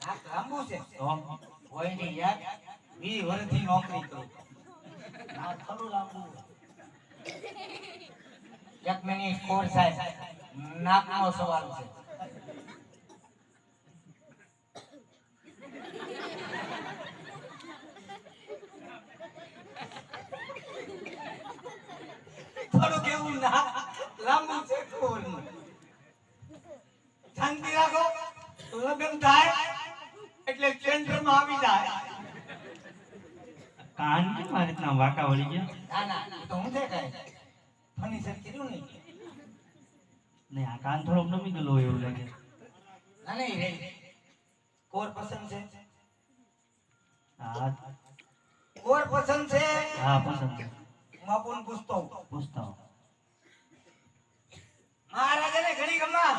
નાક લાંબુ છે તો હોય નહીં યાર 20 વર્ષથી નોકરી કરું નાક થોડું લાંબુ એક મિનિટ કોર સાહેબ નાકનો સવાલ છે થોડું કેવું નાક લાંબુ છે કોરનું શાંતિ રાખો લગ્ન થાય એટલે કેન્દ્રમાં આવી જાય કાન કેમ આ રીતના વાંકા વળી ગયા? ના ના એ તો હું છે કઈ ફર્નિચર કર્યું નહીં નહીં, આ કાન થોડોક નમી ગયેલો હોય એવું લાગે. ના નહીં રે કોર પસંદ છે હા કોર પસંદ છે હા પસંદ છે. હું આપણને પૂછતો હોઉં પૂછતા હો. મહારાજાને ઘણી ગમા